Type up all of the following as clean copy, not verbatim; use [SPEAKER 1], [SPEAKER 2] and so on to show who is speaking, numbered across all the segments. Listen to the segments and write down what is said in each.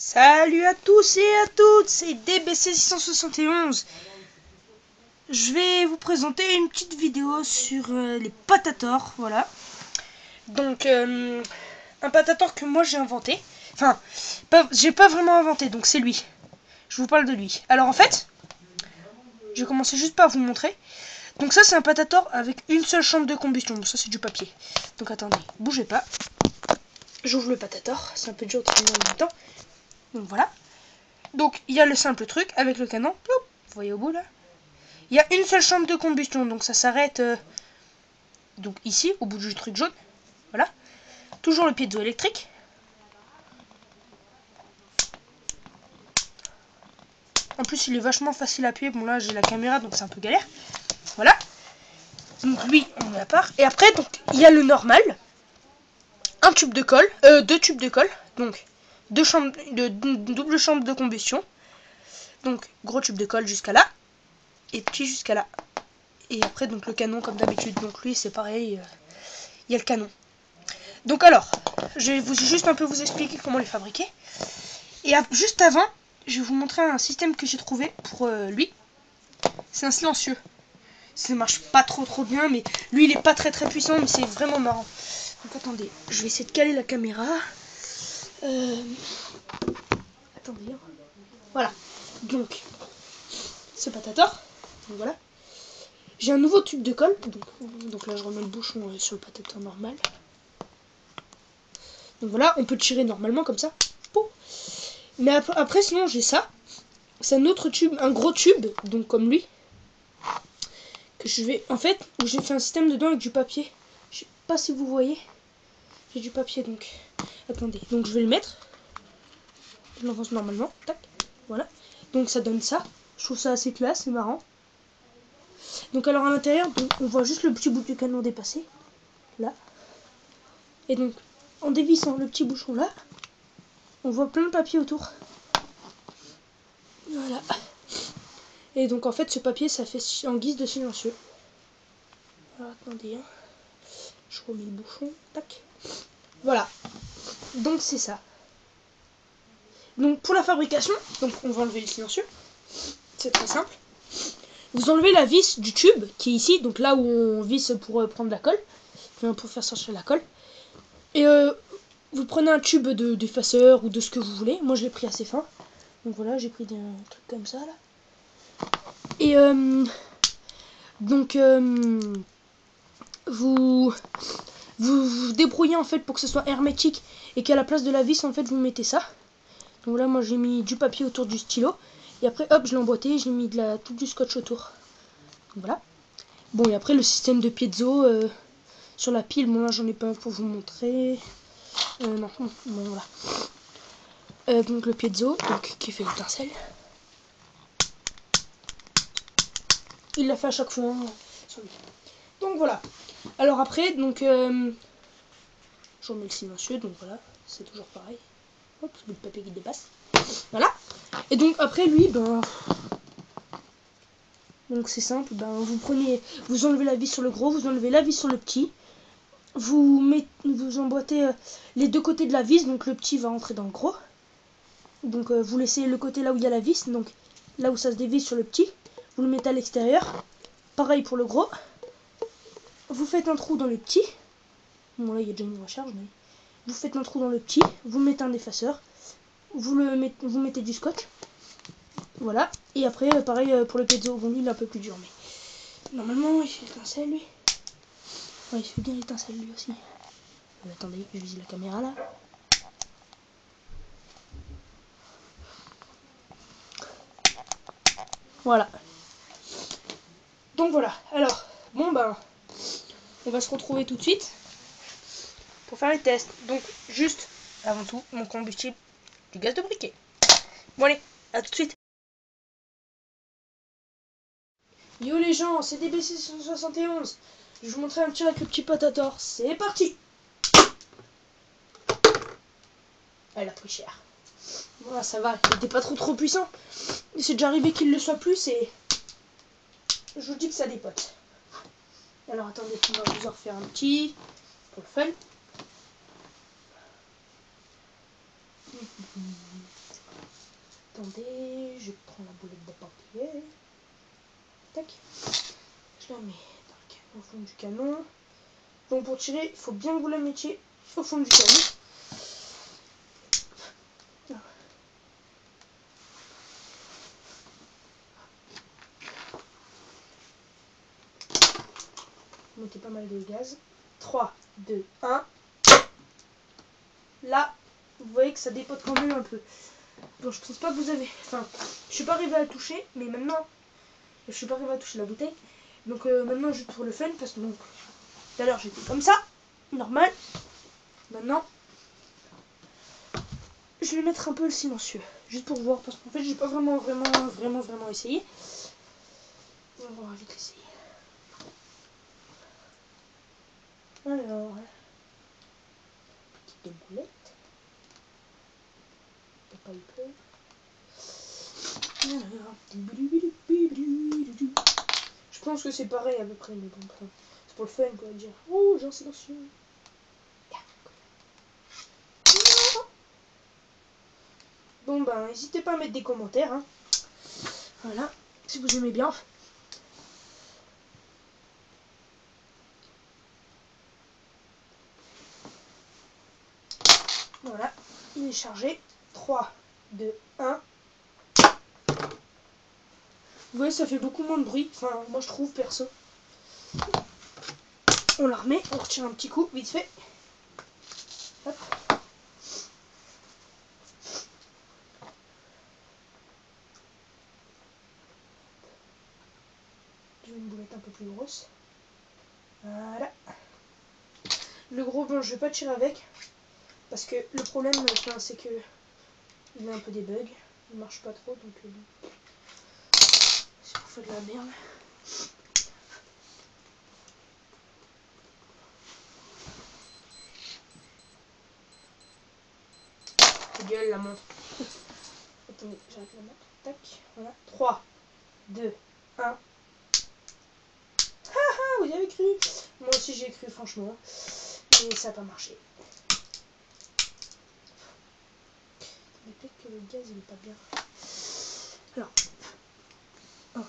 [SPEAKER 1] Salut à tous et à toutes, c'est DBC 671. Je vais vous présenter une petite vidéo sur les patator, voilà. Donc, un patator que moi j'ai inventé. Enfin, j'ai pas vraiment inventé, donc c'est lui. Je vous parle de lui. Alors en fait, je vais commencer juste par vous montrer. Donc ça c'est un patator avec une seule chambre de combustion. Bon, ça c'est du papier. Donc attendez, bougez pas. J'ouvre le patator, c'est un peu dur de tenir en même temps. Donc voilà. Donc il y a le simple truc avec le canon. Ploup, vous voyez au bout là. Il y a une seule chambre de combustion, donc ça s'arrête donc ici, au bout du truc jaune. Voilà. Toujours le piézoélectrique. En plus il est vachement facile à appuyer. Bon là j'ai la caméra donc c'est un peu galère. Voilà. Donc lui on est à part. Et après donc il y a le normal. Un tube de colle. Deux tubes de colle. Donc deux chambres double chambre de combustion. Donc gros tube de colle jusqu'à là. Et petit jusqu'à là. Et après donc le canon comme d'habitude. Donc lui c'est pareil. Il y a le canon. Donc alors, je vais juste un peu vous expliquer comment les fabriquer. Et juste avant, je vais vous montrer un système que j'ai trouvé pour lui. C'est un silencieux. Ça marche pas trop bien, mais lui il est pas très puissant, mais c'est vraiment marrant. Donc attendez, je vais essayer de caler la caméra. Attendez. Voilà. Donc, ce patator. Donc voilà. J'ai un nouveau tube de colle. Donc là je remets le bouchon sur le patator normal. Donc voilà, on peut tirer normalement comme ça. Mais après sinon j'ai ça. C'est un autre tube, un gros tube, donc comme lui. Que je vais, en fait, où j'ai fait un système dedans avec du papier. Je sais pas si vous voyez. J'ai du papier donc. Attendez, donc je vais le mettre. Je l'enfonce normalement. Tac. Voilà. Donc ça donne ça. Je trouve ça assez classe, c'est marrant. Donc alors à l'intérieur, on voit juste le petit bout du canon dépasser. Là. Et donc, en dévissant le petit bouchon là, on voit plein de papier autour. Voilà. Et donc en fait ce papier ça fait en guise de silencieux. Alors attendez, hein. Je remets le bouchon, tac. Voilà. Donc c'est ça. Donc pour la fabrication, donc on va enlever le silencieux. C'est très simple. Vous enlevez la vis du tube qui est ici, donc là où on visse pour prendre la colle, pour faire sortir la colle. Et vous prenez un tube d'effaceur ou de ce que vous voulez. Moi je l'ai pris assez fin. Donc voilà, j'ai pris un truc comme ça là. Et donc vous débrouillez en fait pour que ce soit hermétique et qu'à la place de la vis en fait vous mettez ça. Donc là moi j'ai mis du papier autour du stylo et après hop je l'ai emboîté, j'ai mis tout du scotch autour. Donc voilà. Bon et après le système de piezo sur la pile, bon là j'en ai pas un pour vous montrer. Non, bon voilà. Donc le piezo donc, qui fait l'étincelle. Il l'a fait à chaque fois. Donc voilà. Alors après, donc je remets le silencieux, donc voilà, c'est toujours pareil. Hop, le bout de papier qui dépasse. Voilà. Et donc après lui, ben donc c'est simple, ben vous enlevez la vis sur le gros, vous enlevez la vis sur le petit. Vous emboîtez les deux côtés de la vis, donc le petit va rentrer dans le gros. Donc vous laissez le côté là où il y a la vis, donc là où ça se dévisse sur le petit, vous le mettez à l'extérieur. Pareil pour le gros. Vous faites un trou dans le petit. Bon là il y a déjà une recharge, mais vous faites un trou dans le petit, vous mettez un effaceur, vous mettez du scotch. Voilà. Et après pareil pour le piezo, bon lui il est un peu plus dur, mais normalement il fait l'étincelle lui. Ouais, il fait bien l'étincelle lui aussi. Attendez, je vise la caméra là. Voilà. Donc voilà. Alors, bon ben, on va se retrouver tout de suite pour faire les tests. Donc juste, avant tout, mon combustible, du gaz de briquet. Bon allez, à tout de suite. Yo les gens, c'est DBC 171. Je vais vous montrer un tir avec le petit patator. C'est parti. Elle a pris cher. Voilà, ça va, il était pas trop puissant. C'est déjà arrivé qu'il le soit plus et je vous dis que ça dépote. Alors attendez, on va vous en refaire un petit pour le fun. Attendez, je prends la boulette de papier. Tac. Je la mets au fond du canon. Donc pour tirer, il faut bien que vous la mettiez au fond du canon. Mettez pas mal de gaz. 3, 2, 1. Là, vous voyez que ça dépote quand même un peu. Bon, je pense pas que vous avez... Enfin, je suis pas arrivé à toucher, mais maintenant... Je suis pas arrivé à toucher la bouteille. Donc maintenant, juste pour le fun, parce que donc... Tout à l'heure, j'étais comme ça. Normal. Maintenant... Je vais mettre un peu le silencieux. Juste pour voir, parce qu'en fait, j'ai pas vraiment essayé. On va vite l'essayer. Alors... Petite boulette. Pas le peu. Je pense que c'est pareil à peu près, mais bon, c'est pour le fun quoi, dire oh j'ai un silencieux. Bon ben n'hésitez pas à mettre des commentaires, hein. Voilà, si vous aimez bien. Voilà, il est chargé. 3, 2, 1. Vous voyez, ça fait beaucoup moins de bruit. Enfin, moi je trouve perso. On la remet, on retire un petit coup, vite fait. Hop. Je veux une boulette un peu plus grosse. Voilà. Le gros bon, je vais pas tirer avec. Parce que le problème, c'est que il a un peu des bugs. Il marche pas trop, donc c'est pour faire de la merde. Gueule la montre. Attendez, j'arrête la montre. Tac, voilà. 3, 2, 1. Ah ah, vous y avez cru. Moi aussi j'ai cru franchement. Mais ça n'a pas marché. Mais peut-être que le gaz il est pas bien. Alors. Oh.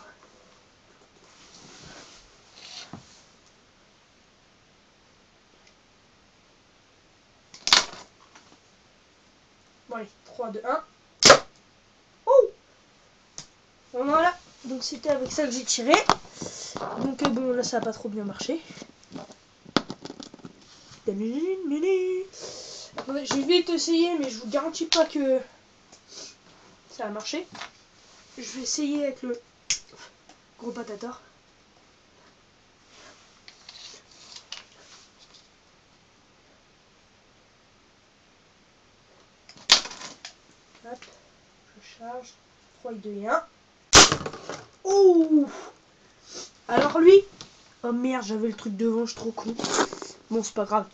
[SPEAKER 1] Bon allez, 3, 2, 1. Oh, voilà. Donc c'était avec ça que j'ai tiré. Donc bon là ça n'a pas trop bien marché. Attendez, je vais vite essayer mais je vous garantis pas que ça a marché. Je vais essayer avec le gros patator. Hop, je charge. 3, 2 et 1. Oh, alors lui, oh merde, j'avais le truc devant, je suis trop con. Bon, c'est pas grave.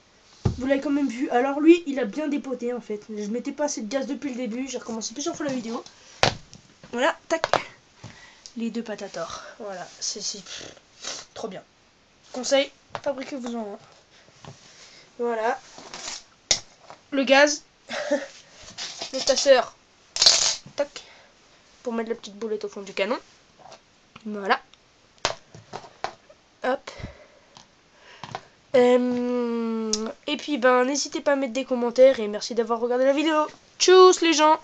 [SPEAKER 1] Vous l'avez quand même vu. Alors lui, il a bien dépoté en fait. Je mettais pas assez de gaz depuis le début. J'ai recommencé plusieurs fois la vidéo. Voilà, tac. Les deux patators. Voilà, c'est trop bien. Conseil, fabriquez-vous-en un. Voilà. Le gaz. Le tasseur. Tac. Pour mettre la petite boulette au fond du canon. Voilà. Hop. Et puis ben n'hésitez pas à mettre des commentaires et merci d'avoir regardé la vidéo. Tchuss les gens.